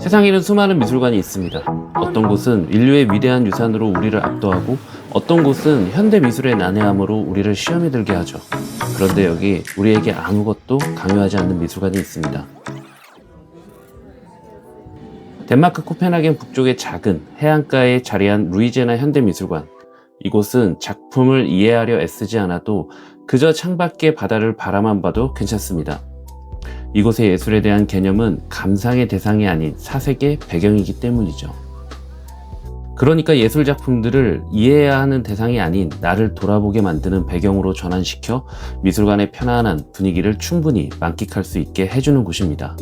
세상에는 수많은 미술관이 있습니다. 어떤 곳은 인류의 위대한 유산으로 우리를 압도하고 어떤 곳은 현대 미술의 난해함으로 우리를 시험에 들게 하죠. 그런데 여기 우리에게 아무것도 강요하지 않는 미술관이 있습니다. 덴마크 코펜하겐 북쪽의 작은 해안가에 자리한 루이제나 현대미술관. 이곳은 작품을 이해하려 애쓰지 않아도 그저 창밖의 바다를 바라만 봐도 괜찮습니다. 이곳의 예술에 대한 개념은 감상의 대상이 아닌 사색의 배경이기 때문이죠. 그러니까 예술 작품들을 이해해야 하는 대상이 아닌 나를 돌아보게 만드는 배경으로 전환시켜 미술관의 편안한 분위기를 충분히 만끽할 수 있게 해주는 곳입니다.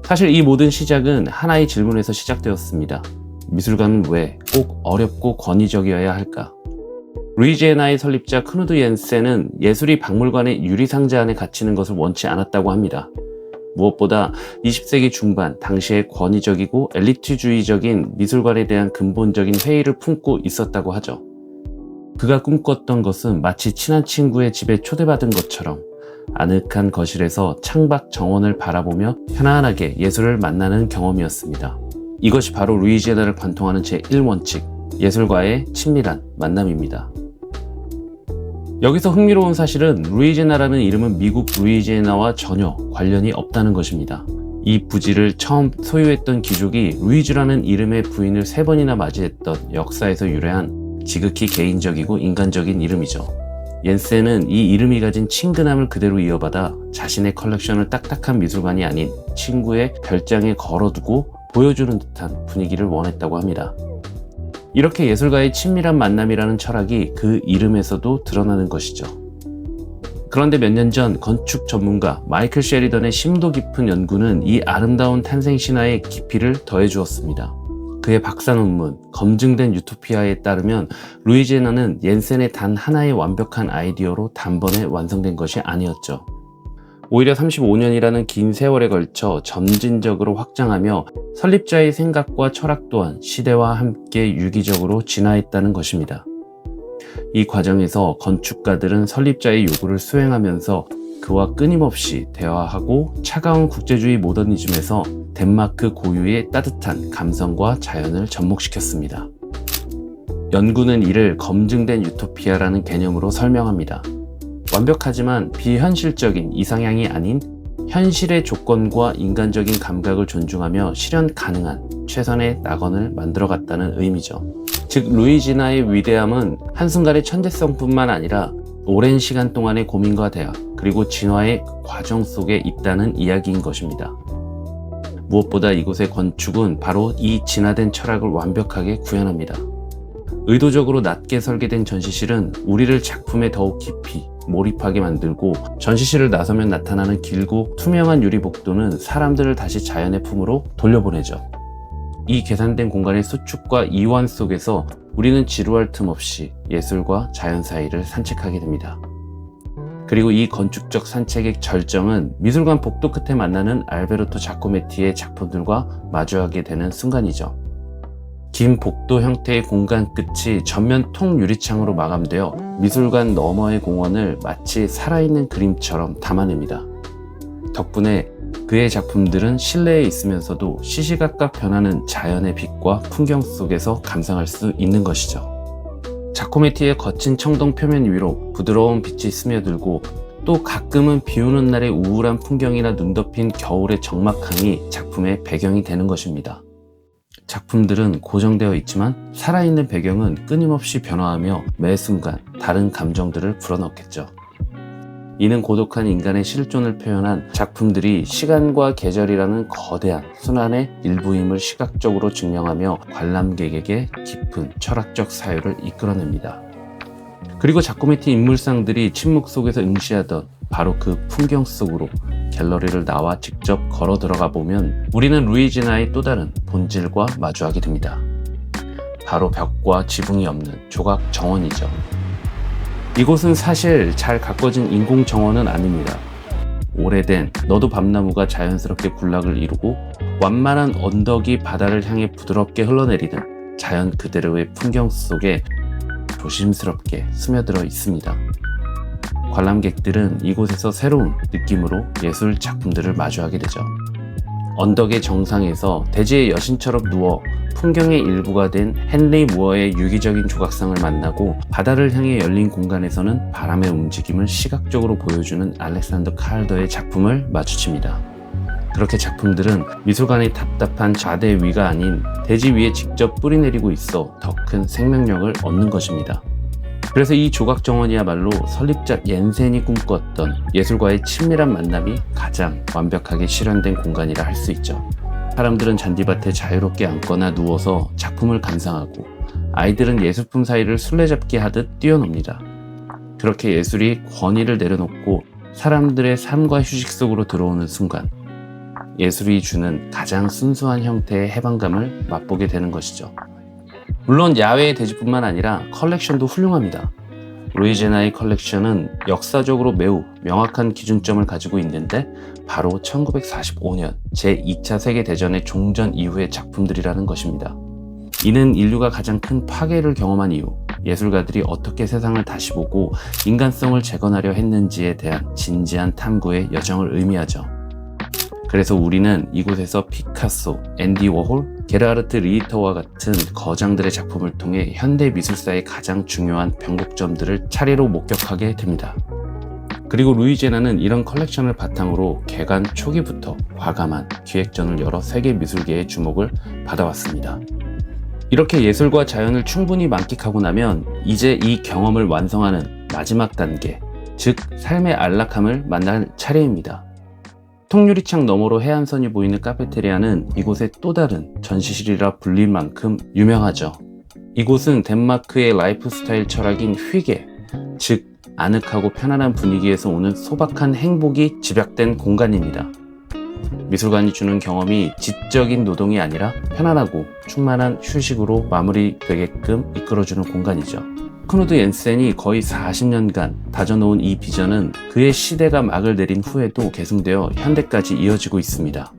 사실 이 모든 시작은 하나의 질문에서 시작되었습니다. 미술관은 왜 꼭 어렵고 권위적이어야 할까? 루이지애나의 설립자 크누드 옌센은 예술이 박물관의 유리상자 안에 갇히는 것을 원치 않았다고 합니다. 무엇보다 20세기 중반 당시의 권위적이고 엘리트주의적인 미술관에 대한 근본적인 회의를 품고 있었다고 하죠. 그가 꿈꿨던 것은 마치 친한 친구의 집에 초대받은 것처럼 아늑한 거실에서 창밖 정원을 바라보며 편안하게 예술을 만나는 경험이었습니다. 이것이 바로 루이지애나를 관통하는 제1원칙, 예술과의 친밀한 만남입니다. 여기서 흥미로운 사실은 루이지애나라는 이름은 미국 루이지애나와 전혀 관련이 없다는 것입니다. 이 부지를 처음 소유했던 귀족이 루이주라는 이름의 부인을 3번이나 맞이했던 역사에서 유래한 지극히 개인적이고 인간적인 이름이죠. 옌센은 이 이름이 가진 친근함을 그대로 이어받아 자신의 컬렉션을 딱딱한 미술관이 아닌 친구의 별장에 걸어두고 보여주는 듯한 분위기를 원했다고 합니다. 이렇게 예술가의 친밀한 만남이라는 철학이 그 이름에서도 드러나는 것이죠. 그런데 몇 년 전 건축 전문가 마이클 셰리던의 심도 깊은 연구는 이 아름다운 탄생 신화에 깊이를 더해 주었습니다. 그의 박사 논문 검증된 유토피아에 따르면 루이지애나는 옌센의 단 하나의 완벽한 아이디어로 단번에 완성된 것이 아니었죠. 오히려 35년이라는 긴 세월에 걸쳐 점진적으로 확장하며 설립자의 생각과 철학 또한 시대와 함께 유기적으로 진화했다는 것입니다. 이 과정에서 건축가들은 설립자의 요구를 수행하면서 그와 끊임없이 대화하고 차가운 국제주의 모더니즘에서 덴마크 고유의 따뜻한 감성과 자연을 접목시켰습니다. 연구는 이를 검증된 유토피아라는 개념으로 설명합니다. 완벽하지만 비현실적인 이상향이 아닌 현실의 조건과 인간적인 감각을 존중하며 실현 가능한 최선의 낙원을 만들어갔다는 의미죠. 즉 루이지애나의 위대함은 한순간의 천재성뿐만 아니라 오랜 시간 동안의 고민과 대화 그리고 진화의 과정 속에 있다는 이야기인 것입니다. 무엇보다 이곳의 건축은 바로 이 진화된 철학을 완벽하게 구현합니다. 의도적으로 낮게 설계된 전시실은 우리를 작품에 더욱 깊이 몰입하게 만들고 전시실을 나서면 나타나는 길고 투명한 유리 복도는 사람들을 다시 자연의 품으로 돌려보내죠. 이 계산된 공간의 수축과 이완 속에서 우리는 지루할 틈 없이 예술과 자연 사이를 산책하게 됩니다. 그리고 이 건축적 산책의 절정은 미술관 복도 끝에 만나는 알베르토 자코메티의 작품들과 마주하게 되는 순간이죠. 긴 복도 형태의 공간 끝이 전면 통 유리창으로 마감되어 미술관 너머의 공원을 마치 살아있는 그림처럼 담아냅니다. 덕분에 그의 작품들은 실내에 있으면서도 시시각각 변하는 자연의 빛과 풍경 속에서 감상할 수 있는 것이죠. 자코메티의 거친 청동 표면 위로 부드러운 빛이 스며들고 또 가끔은 비 오는 날의 우울한 풍경이나 눈 덮인 겨울의 적막함이 작품의 배경이 되는 것입니다. 작품들은 고정되어 있지만 살아있는 배경은 끊임없이 변화하며 매 순간 다른 감정들을 불어넣겠죠. 이는 고독한 인간의 실존을 표현한 작품들이 시간과 계절이라는 거대한 순환의 일부임을 시각적으로 증명하며 관람객에게 깊은 철학적 사유를 이끌어냅니다. 그리고 자코메티 인물상들이 침묵 속에서 응시하던 바로 그 풍경 속으로 갤러리를 나와 직접 걸어 들어가 보면 우리는 루이지애나의 또 다른 본질과 마주하게 됩니다. 바로 벽과 지붕이 없는 조각 정원이죠. 이곳은 사실 잘 가꿔진 인공 정원은 아닙니다. 오래된 너도 밤나무가 자연스럽게 군락을 이루고 완만한 언덕이 바다를 향해 부드럽게 흘러내리는 자연 그대로의 풍경 속에 조심스럽게 스며들어 있습니다. 관람객들은 이곳에서 새로운 느낌으로 예술 작품들을 마주하게 되죠. 언덕의 정상에서 대지의 여신처럼 누워 풍경의 일부가 된 헨리 무어의 유기적인 조각상을 만나고 바다를 향해 열린 공간에서는 바람의 움직임을 시각적으로 보여주는 알렉산더 칼더의 작품을 마주칩니다. 그렇게 작품들은 미술관의 답답한 좌대 위가 아닌 대지 위에 직접 뿌리내리고 있어 더 큰 생명력을 얻는 것입니다. 그래서 이 조각 정원이야말로 설립자 옌센이 꿈꿨던 예술과의 친밀한 만남이 가장 완벽하게 실현된 공간이라 할 수 있죠. 사람들은 잔디밭에 자유롭게 앉거나 누워서 작품을 감상하고 아이들은 예술품 사이를 술래잡기 하듯 뛰어놉니다. 그렇게 예술이 권위를 내려놓고 사람들의 삶과 휴식 속으로 들어오는 순간 예술이 주는 가장 순수한 형태의 해방감을 맛보게 되는 것이죠. 물론 야외의 대지뿐만 아니라 컬렉션도 훌륭합니다. 루이제나의 컬렉션은 역사적으로 매우 명확한 기준점을 가지고 있는데 바로 1945년 제2차 세계대전의 종전 이후의 작품들이라는 것입니다. 이는 인류가 가장 큰 파괴를 경험한 이후 예술가들이 어떻게 세상을 다시 보고 인간성을 재건하려 했는지에 대한 진지한 탐구의 여정을 의미하죠. 그래서 우리는 이곳에서 피카소, 앤디 워홀, 게르하르트 리히터와 같은 거장들의 작품을 통해 현대 미술사의 가장 중요한 변곡점들을 차례로 목격하게 됩니다. 그리고 루이제나는 이런 컬렉션을 바탕으로 개관 초기부터 과감한 기획전을 열어 세계 미술계의 주목을 받아왔습니다. 이렇게 예술과 자연을 충분히 만끽하고 나면 이제 이 경험을 완성하는 마지막 단계, 즉 삶의 안락함을 만날 차례입니다. 통유리창 너머로 해안선이 보이는 카페테리아는 이곳의 또 다른 전시실이라 불릴 만큼 유명하죠. 이곳은 덴마크의 라이프 스타일 철학인 휘게, 즉 아늑하고 편안한 분위기에서 오는 소박한 행복이 집약된 공간입니다. 미술관이 주는 경험이 지적인 노동이 아니라 편안하고 충만한 휴식으로 마무리되게끔 이끌어주는 공간이죠. 크누드 옌센이 거의 40년간 다져놓은 이 비전은 그의 시대가 막을 내린 후에도 계승되어 현대까지 이어지고 있습니다.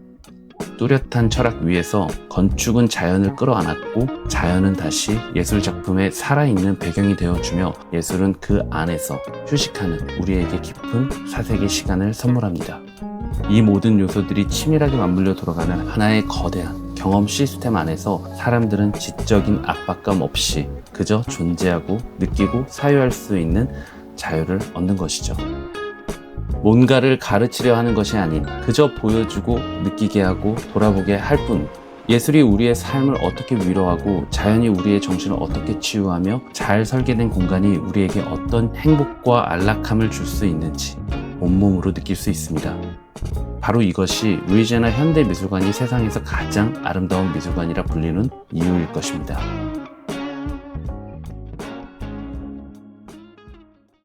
뚜렷한 철학 위에서 건축은 자연을 끌어안았고 자연은 다시 예술 작품의 살아있는 배경이 되어주며 예술은 그 안에서 휴식하는 우리에게 깊은 사색의 시간을 선물합니다. 이 모든 요소들이 치밀하게 맞물려 돌아가는 하나의 거대한 경험 시스템 안에서 사람들은 지적인 압박감 없이 그저 존재하고 느끼고 사유할 수 있는 자유를 얻는 것이죠. 뭔가를 가르치려 하는 것이 아닌 그저 보여주고 느끼게 하고 돌아보게 할 뿐, 예술이 우리의 삶을 어떻게 위로하고 자연이 우리의 정신을 어떻게 치유하며 잘 설계된 공간이 우리에게 어떤 행복과 안락함을 줄 수 있는지 온몸으로 느낄 수 있습니다. 바로 이것이 루이제나 현대미술관이 세상에서 가장 아름다운 미술관이라 불리는 이유일 것입니다.